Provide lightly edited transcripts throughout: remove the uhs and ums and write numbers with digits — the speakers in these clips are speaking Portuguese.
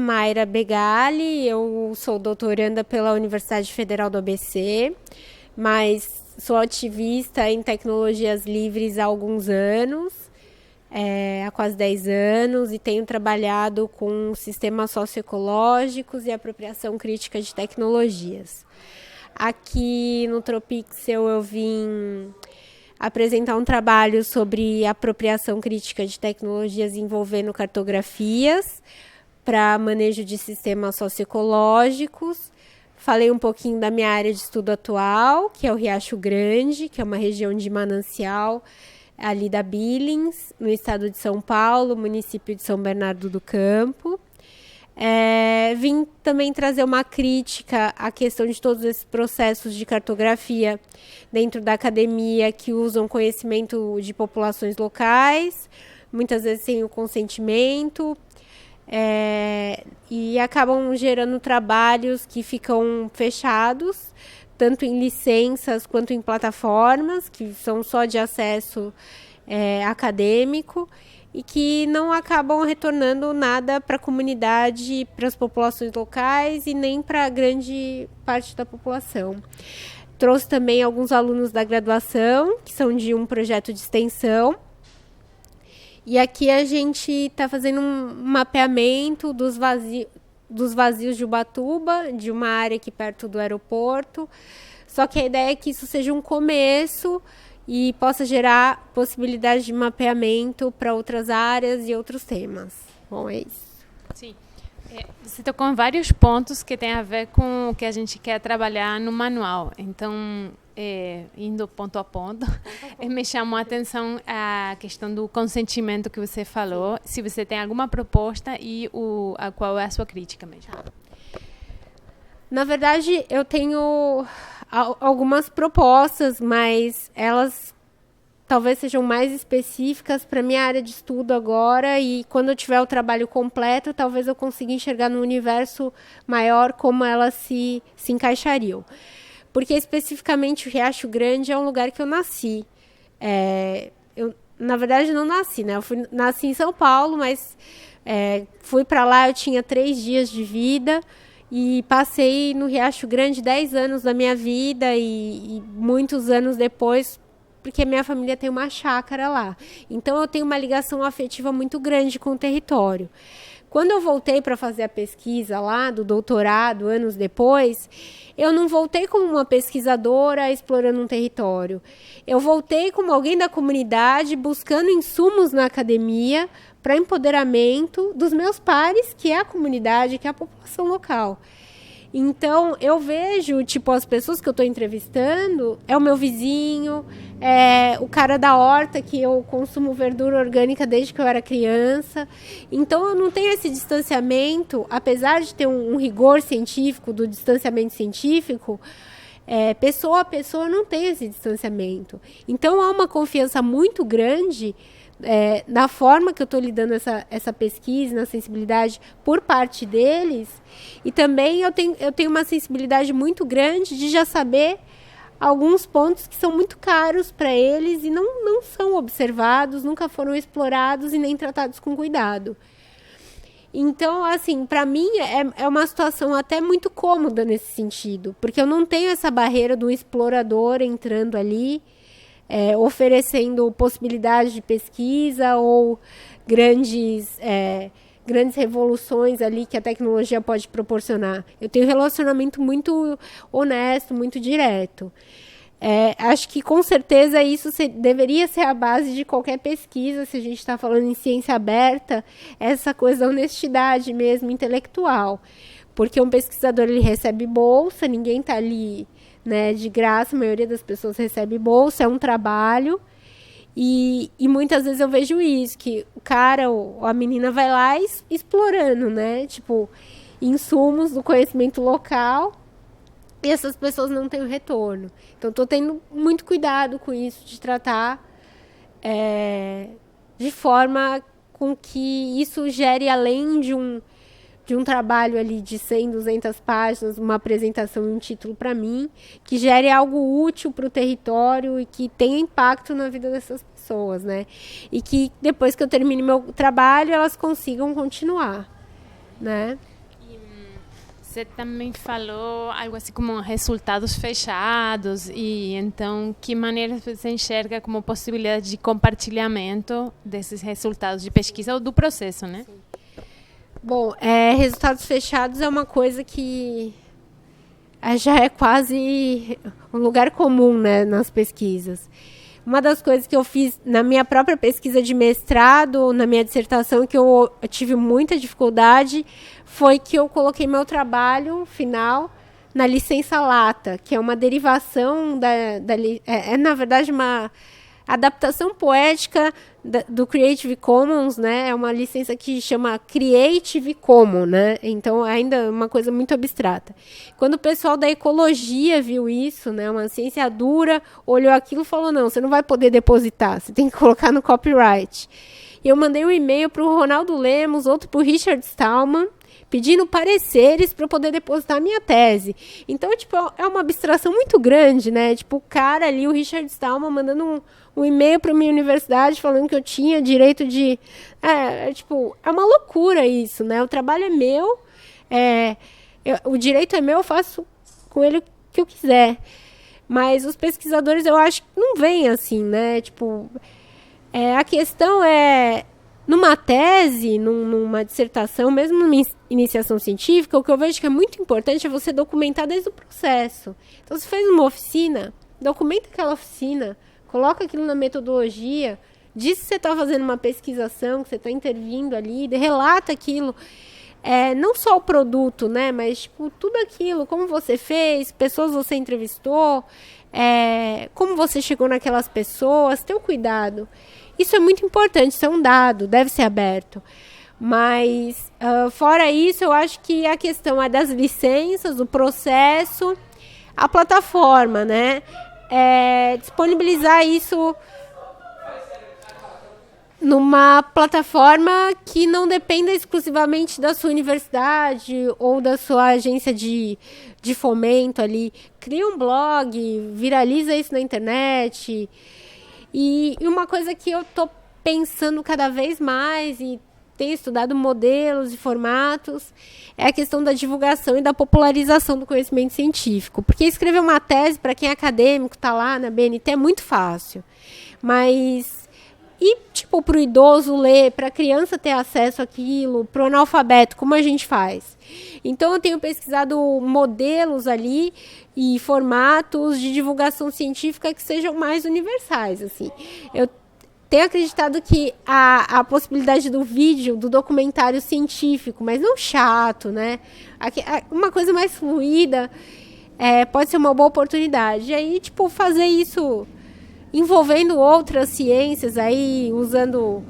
Mayra Begali, eu sou doutoranda pela Universidade Federal do ABC, mas sou ativista em tecnologias livres há alguns anos, há quase 10 anos, e tenho trabalhado com sistemas socioecológicos e apropriação crítica de tecnologias. Aqui no Tropixel eu vim apresentar um trabalho sobre apropriação crítica de tecnologias envolvendo cartografias para manejo de sistemas socioecológicos. Falei um pouquinho da minha área de estudo atual, que é o Riacho Grande, que é uma região de manancial ali da Billings, no estado de São Paulo, município de São Bernardo do Campo. Vim também trazer uma crítica à questão de todos esses processos de cartografia dentro da academia que usam conhecimento de populações locais, muitas vezes sem o consentimento, e acabam gerando trabalhos que ficam fechados, tanto em licenças quanto em plataformas, que são só de acesso acadêmico, e que não acabam retornando nada para a comunidade, para as populações locais e nem para a grande parte da população. Trouxe também alguns alunos da graduação, que são de um projeto de extensão. E aqui a gente está fazendo um mapeamento dos vazios de Ubatuba, de uma área aqui perto do aeroporto. Só que a ideia é que isso seja um começo e possa gerar possibilidades de mapeamento para outras áreas e outros temas. Bom, é isso. Sim. Você tocou em vários pontos que tem a ver com o que a gente quer trabalhar no manual. Então, indo ponto a ponto, me chamou a atenção a questão do consentimento que você falou. Se você tem alguma proposta e qual é a sua crítica mesmo. Na verdade, eu tenho algumas propostas, mas elas talvez sejam mais específicas para a minha área de estudo agora, e quando eu tiver o trabalho completo, talvez eu consiga enxergar no universo maior como elas se encaixariam. Porque especificamente o Riacho Grande é um lugar que eu nasci. Eu, na verdade, não nasci, né? Nasci em São Paulo, mas fui para lá, eu tinha 3 dias de vida, e passei no Riacho Grande 10 anos da minha vida e muitos anos depois, porque minha família tem uma chácara lá. Então, eu tenho uma ligação afetiva muito grande com o território. Quando eu voltei para fazer a pesquisa lá, do doutorado, anos depois, eu não voltei como uma pesquisadora explorando um território. Eu voltei como alguém da comunidade, buscando insumos na academia para empoderamento dos meus pares, que é a comunidade, que é a população local. Então, eu vejo, as pessoas que eu estou entrevistando, é o meu vizinho, é o cara da horta, que eu consumo verdura orgânica desde que eu era criança. Então, eu não tenho esse distanciamento, apesar de ter um rigor científico, do distanciamento científico, pessoa a pessoa não tem esse distanciamento. Então, há uma confiança muito grande na forma que eu estou lidando essa pesquisa, na sensibilidade por parte deles, e também eu tenho uma sensibilidade muito grande de já saber alguns pontos que são muito caros para eles e não são observados, nunca foram explorados e nem tratados com cuidado. Então, assim, para mim é uma situação até muito cômoda nesse sentido, porque eu não tenho essa barreira do explorador entrando ali, oferecendo possibilidades de pesquisa ou grandes revoluções ali que a tecnologia pode proporcionar. Eu tenho um relacionamento muito honesto, muito direto. Acho que, com certeza, isso deveria ser a base de qualquer pesquisa, se a gente está falando em ciência aberta, essa coisa da honestidade mesmo, intelectual. Porque um pesquisador, ele recebe bolsa, ninguém está ali, né, de graça, a maioria das pessoas recebe bolsa, é um trabalho, e muitas vezes eu vejo isso, que o cara ou a menina vai lá explorando, né, insumos do conhecimento local, e essas pessoas não têm o retorno. Então, estou tendo muito cuidado com isso, de tratar de forma com que isso gere, além de um trabalho ali de 100, 200 páginas, uma apresentação e um título para mim, que gere algo útil para o território e que tenha impacto na vida dessas pessoas, né? E que depois que eu termine meu trabalho, elas consigam continuar. né? Você também falou algo assim como resultados fechados, e então que maneira você enxerga como possibilidade de compartilhamento desses resultados de pesquisa ou do processo, né? Sim. Bom, resultados fechados é uma coisa que já é quase um lugar comum, né, nas pesquisas. Uma das coisas que eu fiz na minha própria pesquisa de mestrado, na minha dissertação, que eu tive muita dificuldade, foi que eu coloquei meu trabalho final na licença Lata, que é uma derivação na verdade, uma adaptação poética do Creative Commons, né? É uma licença que chama Creative Commons, né? Então, ainda é uma coisa muito abstrata. Quando o pessoal da ecologia viu isso, né? Uma ciência dura, olhou aquilo e falou, não, você não vai poder depositar, você tem que colocar no copyright. E eu mandei um e-mail para o Ronaldo Lemos, outro para o Richard Stallman, pedindo pareceres para eu poder depositar a minha tese. Então, tipo, é uma abstração muito grande, né? Tipo, o cara ali, o Richard Stallman, mandando um e-mail para a minha universidade falando que eu tinha direito de... é uma loucura isso, né? O trabalho é meu, o direito é meu, eu faço com ele o que eu quiser. Mas os pesquisadores, eu acho que não veem assim, né? Tipo, a questão é... Numa tese, numa dissertação, mesmo numa iniciação científica, o que eu vejo que é muito importante é você documentar desde o processo. Então, você fez uma oficina, documenta aquela oficina, coloca aquilo na metodologia, diz que você está fazendo uma pesquisação, que você está intervindo ali, relata aquilo. Não só o produto, né, mas tipo, tudo aquilo, como você fez, pessoas você entrevistou, como você chegou naquelas pessoas, tenha cuidado. Isso é muito importante, isso é um dado, deve ser aberto. Mas, fora isso, eu acho que a questão é das licenças, o processo, a plataforma, né? Disponibilizar isso numa plataforma que não dependa exclusivamente da sua universidade ou da sua agência de fomento ali. Cria um blog, viraliza isso na internet. E uma coisa que eu estou pensando cada vez mais e tenho estudado modelos e formatos é a questão da divulgação e da popularização do conhecimento científico. Porque escrever uma tese, para quem é acadêmico, está lá na BNT, é muito fácil. Mas, tipo, para o idoso ler, para a criança ter acesso àquilo, para o analfabeto, como a gente faz? Então, eu tenho pesquisado modelos ali e formatos de divulgação científica que sejam mais universais, assim. Eu tenho acreditado que a possibilidade do vídeo, do documentário científico, mas não chato, né? Uma coisa mais fluida, pode ser uma boa oportunidade. E aí, tipo, fazer isso envolvendo outras ciências aí, usando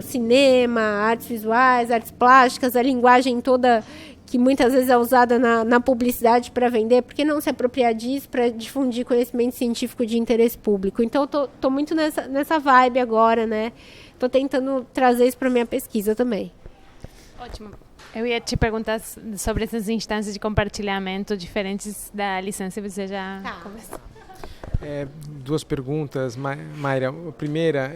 cinema, artes visuais, artes plásticas, a linguagem toda que muitas vezes é usada na publicidade para vender, por que não se apropriar disso para difundir conhecimento científico de interesse público? Então, eu tô muito nessa vibe agora, né? Estou tentando trazer isso para minha pesquisa também. Ótimo. Eu ia te perguntar sobre essas instâncias de compartilhamento diferentes da licença, você já conversou. Duas perguntas, Mayra. A primeira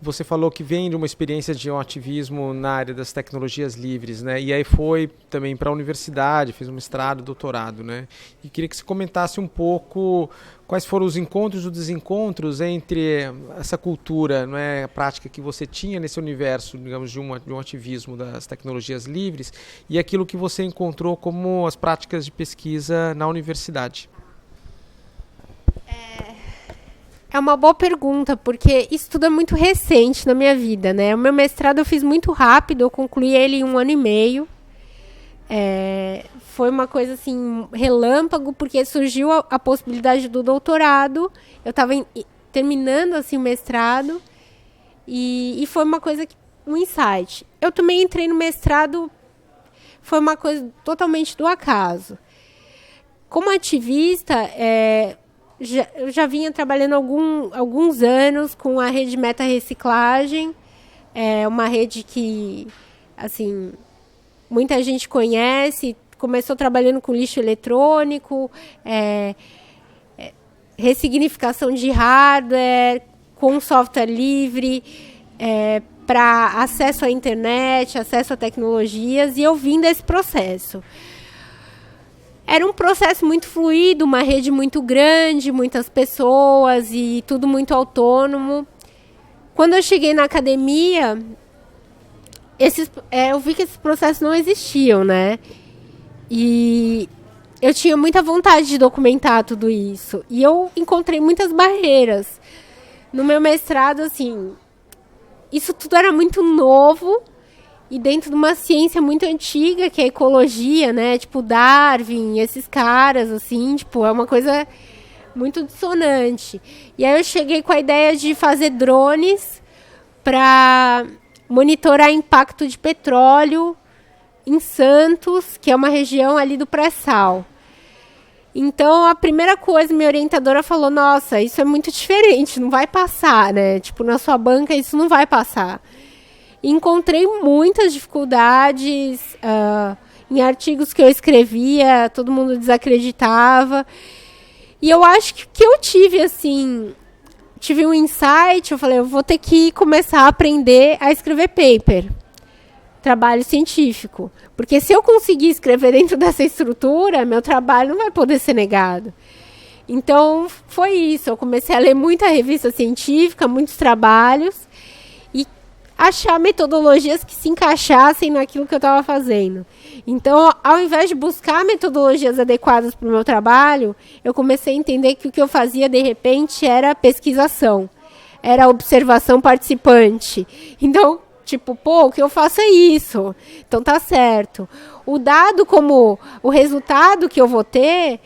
você falou que vem de uma experiência de um ativismo na área das tecnologias livres, né? E aí foi também para a universidade, fez um mestrado, doutorado, né? E queria que você comentasse um pouco quais foram os encontros ou desencontros entre essa cultura, não é, a prática que você tinha nesse universo, digamos, de um ativismo das tecnologias livres e aquilo que você encontrou como as práticas de pesquisa na universidade. É uma boa pergunta, porque isso tudo é muito recente na minha vida, né? O meu mestrado eu fiz muito rápido, eu concluí ele em 1 ano e meio. Foi uma coisa, assim, relâmpago, porque surgiu a possibilidade do doutorado. Eu estava terminando, assim, o mestrado. E foi uma coisa, um insight. Eu também entrei no mestrado, foi uma coisa totalmente do acaso. Como ativista, eu já vinha trabalhando alguns anos com a rede Meta Reciclagem, uma rede que, assim, muita gente conhece, começou trabalhando com lixo eletrônico, ressignificação de hardware, com software livre, para acesso à internet, acesso a tecnologias, e eu vim desse processo. Era um processo muito fluido, uma rede muito grande, muitas pessoas e tudo muito autônomo. Quando eu cheguei na academia, eu vi que esses processos não existiam, né? E eu tinha muita vontade de documentar tudo isso. E eu encontrei muitas barreiras. No meu mestrado, assim, isso tudo era muito novo e dentro de uma ciência muito antiga, que é a ecologia, né? Tipo, Darwin, esses caras, assim, tipo, é uma coisa muito dissonante. E aí eu cheguei com a ideia de fazer drones para monitorar impacto de petróleo em Santos, que é uma região ali do pré-sal. Então, a primeira coisa, minha orientadora falou, nossa, isso é muito diferente, não vai passar, né? Tipo, na sua banca isso não vai passar. Encontrei muitas dificuldades em artigos que eu escrevia, todo mundo desacreditava. E eu acho que eu tive, assim, tive um insight, eu falei, eu vou ter que começar a aprender a escrever paper, trabalho científico. Porque se eu conseguir escrever dentro dessa estrutura, meu trabalho não vai poder ser negado. Então, foi isso. Eu comecei a ler muita revista científica, muitos trabalhos, e achar metodologias que se encaixassem naquilo que eu estava fazendo. Então, ao invés de buscar metodologias adequadas para o meu trabalho, eu comecei a entender que o que eu fazia, de repente, era pesquisação, era observação participante. Então, tipo, pô, o que eu faço é isso. Então tá certo. O dado como o resultado que eu vou ter,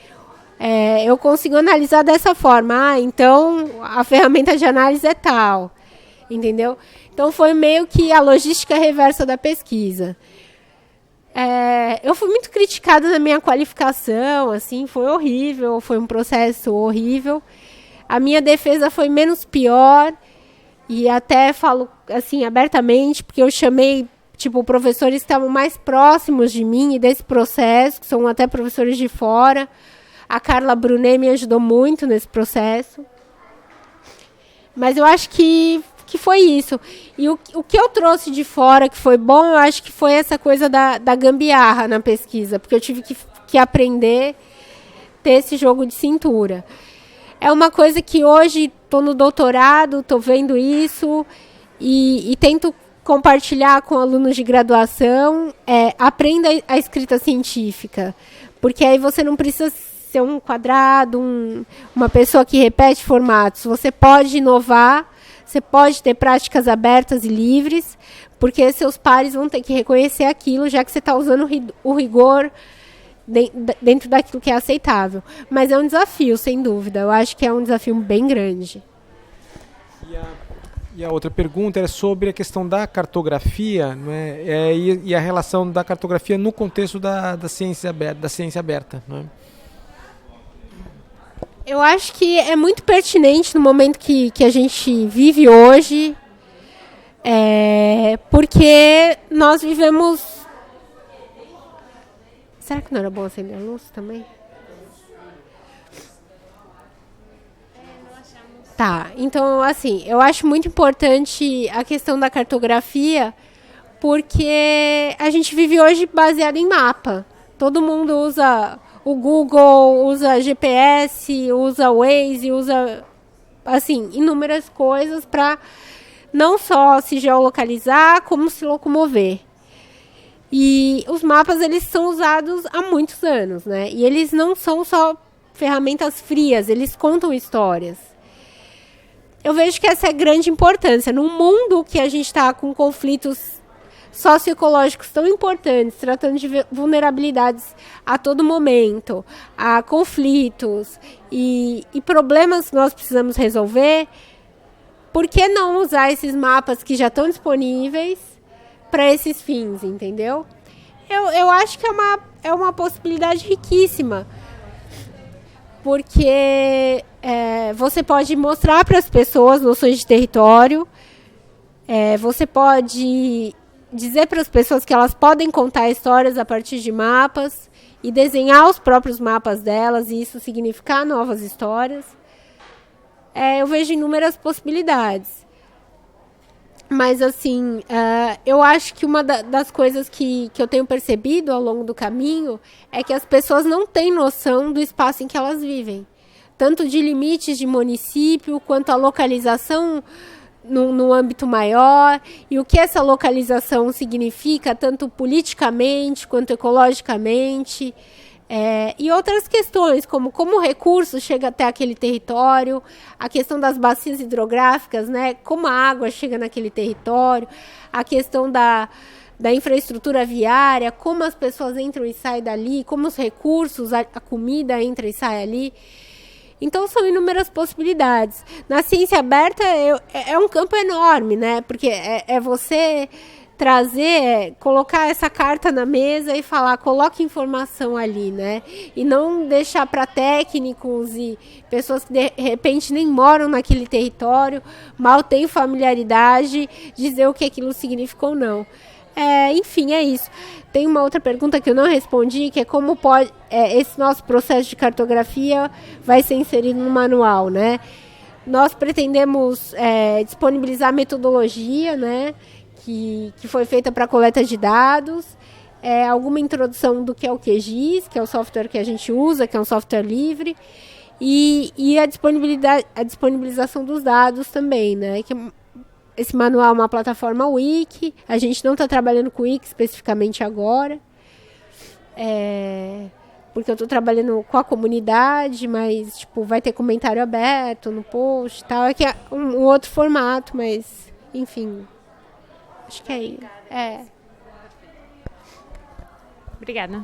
eu consigo analisar dessa forma. Ah, então a ferramenta de análise é tal. Entendeu? Então foi meio que a logística reversa da pesquisa. Eu fui muito criticada na minha qualificação, assim, foi horrível, foi um processo horrível. A minha defesa foi menos pior. E até falo assim abertamente, porque eu chamei tipo professores que estavam mais próximos de mim e desse processo, que são até professores de fora. A Carla Brunet me ajudou muito nesse processo. Mas eu acho que foi isso. E o que eu trouxe de fora que foi bom, eu acho que foi essa coisa da gambiarra na pesquisa, porque eu tive que aprender ter esse jogo de cintura. É uma coisa que hoje estou no doutorado, estou vendo isso e tento compartilhar com alunos de graduação. Aprenda a escrita científica, porque aí você não precisa ser um quadrado, uma pessoa que repete formatos. Você pode inovar, você pode ter práticas abertas e livres, porque seus pares vão ter que reconhecer aquilo, já que você está usando o rigor dentro daquilo que é aceitável. Mas é um desafio, sem dúvida. Eu acho que é um desafio bem grande. E a outra pergunta era sobre a questão da cartografia, não é? E a relação da cartografia no contexto da ciência aberta. Não é? Eu acho que é muito pertinente no momento que a gente vive hoje, porque nós vivemos... Será que não era bom acender a luz também? Tá, então, assim, eu acho muito importante a questão da cartografia, porque a gente vive hoje baseado em mapa. Todo mundo usa o Google, usa GPS, usa Waze, usa, assim, inúmeras coisas para não só se geolocalizar, como se locomover. E os mapas, eles são usados há muitos anos, né? E eles não são só ferramentas frias, eles contam histórias. Eu vejo que essa é a grande importância. Num mundo que a gente está com conflitos socioecológicos tão importantes, tratando de vulnerabilidades a todo momento, a conflitos e problemas que nós precisamos resolver, por que não usar esses mapas que já estão disponíveis para esses fins, entendeu? Eu acho que é uma possibilidade riquíssima, porque você pode mostrar para as pessoas noções de território, você pode dizer para as pessoas que elas podem contar histórias a partir de mapas e desenhar os próprios mapas delas, e isso significar novas histórias. Eu vejo inúmeras possibilidades. Mas, assim, eu acho que uma das coisas que eu tenho percebido ao longo do caminho é que as pessoas não têm noção do espaço em que elas vivem. Tanto de limites de município, quanto a localização no âmbito maior, e o que essa localização significa, tanto politicamente quanto ecologicamente. E outras questões, como o recurso chega até aquele território, a questão das bacias hidrográficas, né, como a água chega naquele território, a questão da infraestrutura viária, como as pessoas entram e saem dali, como os recursos, a comida entra e sai ali. Então, são inúmeras possibilidades. Na ciência aberta, é um campo enorme, né, porque é você trazer, colocar essa carta na mesa e falar, coloque informação ali, né? E não deixar para técnicos e pessoas que de repente nem moram naquele território, mal têm familiaridade, dizer o que aquilo significa ou não. Enfim, é isso. Tem uma outra pergunta que eu não respondi, que é como pode esse nosso processo de cartografia vai ser inserido no manual, né? Nós pretendemos disponibilizar metodologia, né? Que foi feita para coleta de dados, alguma introdução do que é o QGIS, que é o software que a gente usa, que é um software livre, e a disponibilização dos dados também, né? Que esse manual é uma plataforma Wiki, a gente não está trabalhando com Wiki especificamente agora, porque eu estou trabalhando com a comunidade, mas tipo, vai ter comentário aberto no post e tal, que é um outro formato, mas enfim... Acho que é isso. Obrigada.